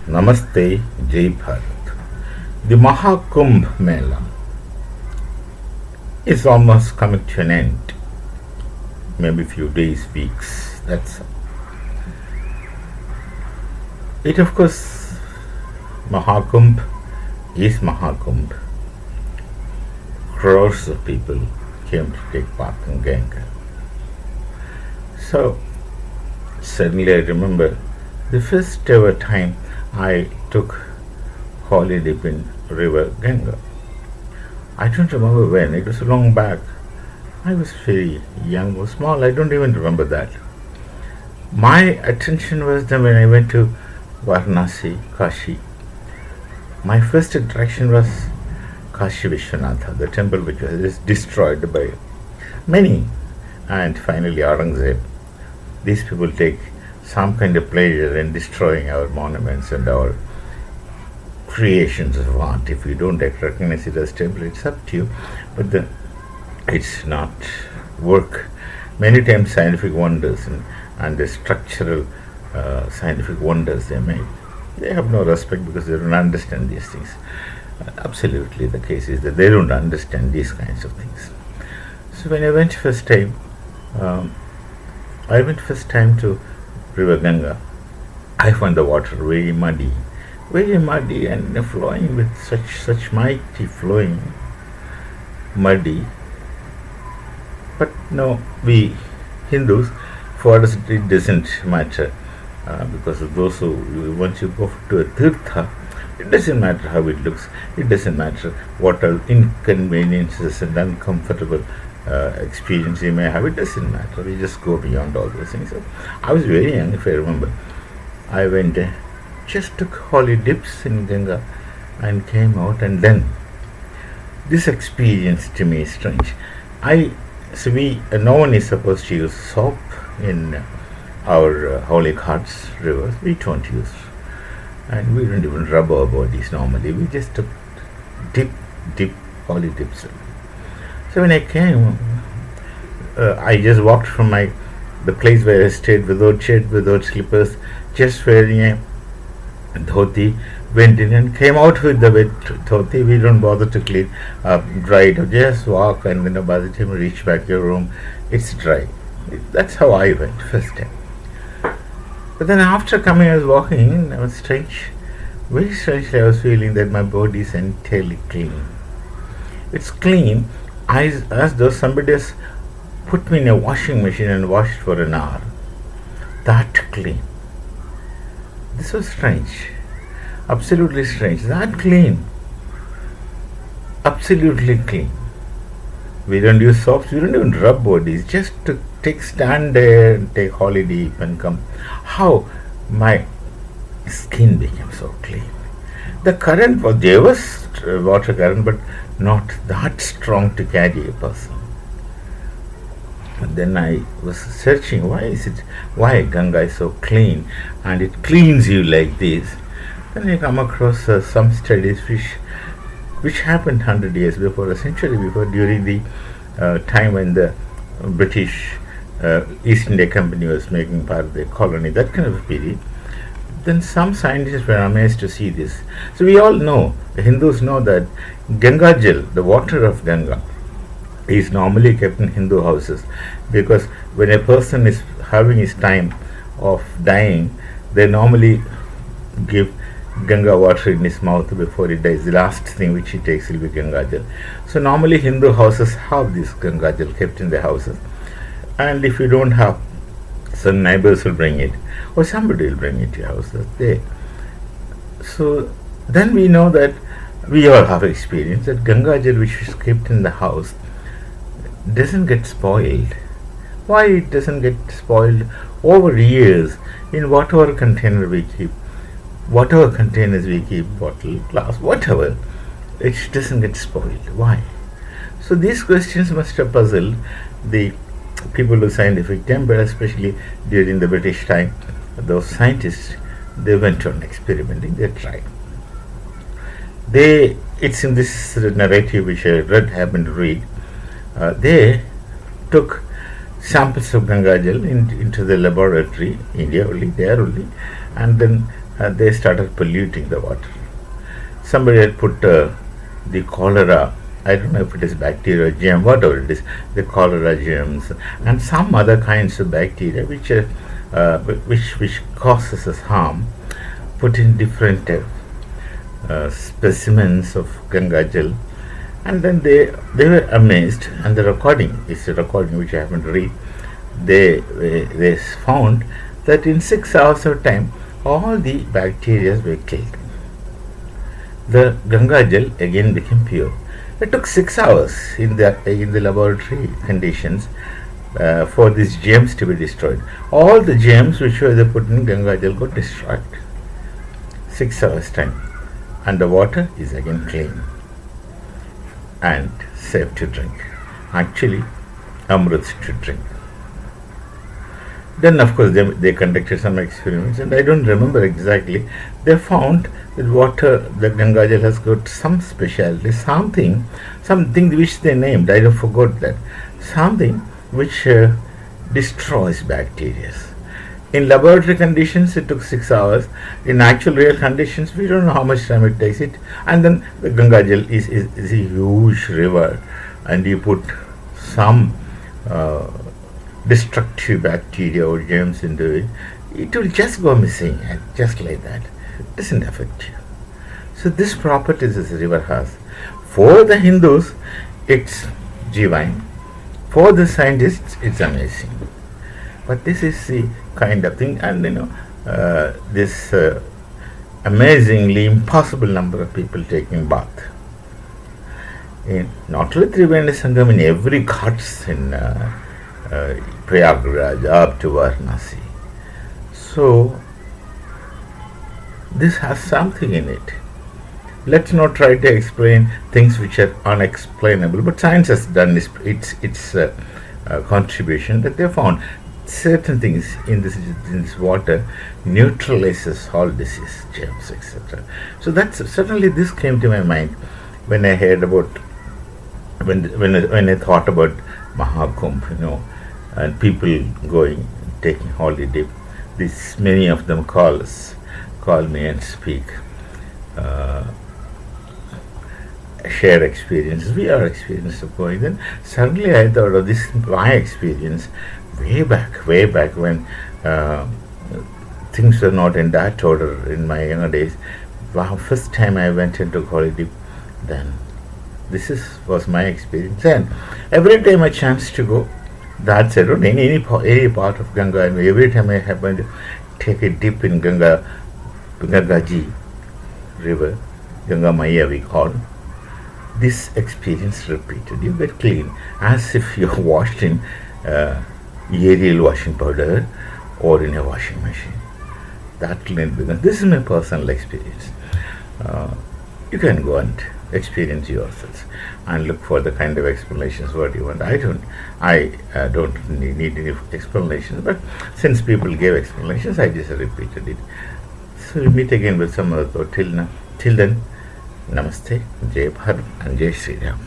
Namaste, Jai Bharat. The Mahakumbh Mela is almost coming to an end. Maybe a few days, weeks. That's it. Of course, Mahakumbh is Mahakumbh. Crores of people came to take part in Ganga. So suddenly I remember the first ever time I took holy dip in river Ganga. I don't remember when, it was long back. I was very young or small, I don't even remember that. My attention was then when I went to Varanasi, Kashi. My first attraction was Kashi Vishwanatha, the temple which was destroyed by many, and finally Aurangzeb. These people take some kind of pleasure in destroying our monuments and our creations of art. If you don't recognize it as temple, it's up to you, but it's not work. Many times scientific wonders and the structural scientific wonders they make, they have no respect because they don't understand these things. Absolutely, the case is that they don't understand these kinds of things. So when I went first time to river Ganga, I found the water very muddy and flowing with such mighty flowing, muddy. But no, we Hindus, for us it doesn't matter because of those who, once you go to a tirtha, it doesn't matter how it looks, it doesn't matter what are inconveniences and uncomfortable experience you may have, it doesn't matter. We just go beyond all those things. So I was very young, if I remember. I went just took holy dips in Ganga and came out, and then this experience to me is strange. No one is supposed to use soap in our holy ghats rivers. We don't use, and we don't even rub our bodies normally. We just took dip holy dips. So when I came, I just walked from the place where I stayed without shirt, without slippers, just wearing a dhoti, went in and came out with the wet dhoti. We don't bother to clean, dry it, just walk, and then by the time you reach back your room, it's dry. That's how I went first time. But then after coming, I was walking in, I was strange, very strangely I was feeling that my body is entirely clean. It's clean, as though somebody has put me in a washing machine and washed for an hour. That clean. This was strange. Absolutely strange. That clean. Absolutely clean. We don't use soaps, we don't even rub bodies, just to stand there and take holy dip and come. How my skin became so clean. The current there was water current, but not that strong to carry a person. And then I was searching, why Ganga is so clean and it cleans you like this. Then I come across some studies which happened 100 years before, a century before, during the time when the British East India Company was making part of the colony, that kind of a period. Then some scientists were amazed to see this. So we all know, the Hindus know, that Ganga Jal, the water of Ganga, is normally kept in Hindu houses, because when a person is having his time of dying, they normally give Ganga water in his mouth before he dies. The last thing which he takes will be Ganga Jal. So normally Hindu houses have this Ganga Jal kept in their houses, and if you don't have, some neighbors will bring it, or somebody will bring it to your house. That's there. So then we know that we all have experience that Ganga Jal which is kept in the house doesn't get spoiled. Why it doesn't get spoiled? Over years, in whatever container we keep, whatever containers we keep, bottle, glass, whatever, it doesn't get spoiled. Why? So these questions must have puzzled the people of scientific temper, especially during the British time. Those scientists, they went on experimenting, they tried. It's in this narrative which I happened to read. They took samples of Ganga Jal into the laboratory, India only, there only, and then they started polluting the water. Somebody had put the cholera, I don't know if it is bacteria or germ, whatever it is, the cholera germs and some other kinds of bacteria which causes us harm, put in different specimens of Ganga Jal, and then they were amazed. And the recording is a recording which I haven't read. They found that in 6 hours of time all the bacteria were killed. The Ganga Jal again became pure. It took 6 hours in the laboratory conditions for these germs to be destroyed. All the germs which were put in Ganga Jal got destroyed. 6 hours time, and the water is again clean and safe to drink. Actually, Amrit to drink. Then, of course, they conducted some experiments, and I don't remember exactly. They found that water, the Ganga Jal has got some speciality, something which they named. I forgot that. Something which destroys bacteria. In laboratory conditions, it took 6 hours. In actual real conditions, we don't know how much time it takes. And then the Ganga Jal is a huge river, and you put some destructive bacteria or germs into it, it will just go missing, just like that. It doesn't affect you. So this properties this river has. For the Hindus, it's divine. For the scientists, it's amazing. But this is the kind of thing, and this amazingly impossible number of people taking bath. In not only Triveni Sangam, in every ghats in Prayagraj up to Varanasi. So this has something in it. Let's not try to explain things which are unexplainable, but science has done its contribution, that they found certain things in this water neutralizes all disease, germs, etc. So that's certainly this came to my mind when I heard about when I thought about Mahakumbh, and people going taking holiday. This many of them call me and speak, share experiences. We are experienced of going. Then suddenly I thought of this my experience way back when things were not in that order in my younger days. Wow, first time I went into holiday, then this was my experience. And every time I chance to go, that's it. Any part of Ganga, and every time I happen to take a dip in Gangaji river, Ganga Maya we call, this experience repeated. You get clean as if you're washed in Ariel washing powder or in a washing machine. That clean becomes. This is my personal experience. You can go and experience yourselves and look for the kind of explanations what you want. I don't need any explanations, but since people gave explanations, I just repeated it. So we meet again with some other thought. Till then, Namaste, Jai Bharat and Jai Sri Ram.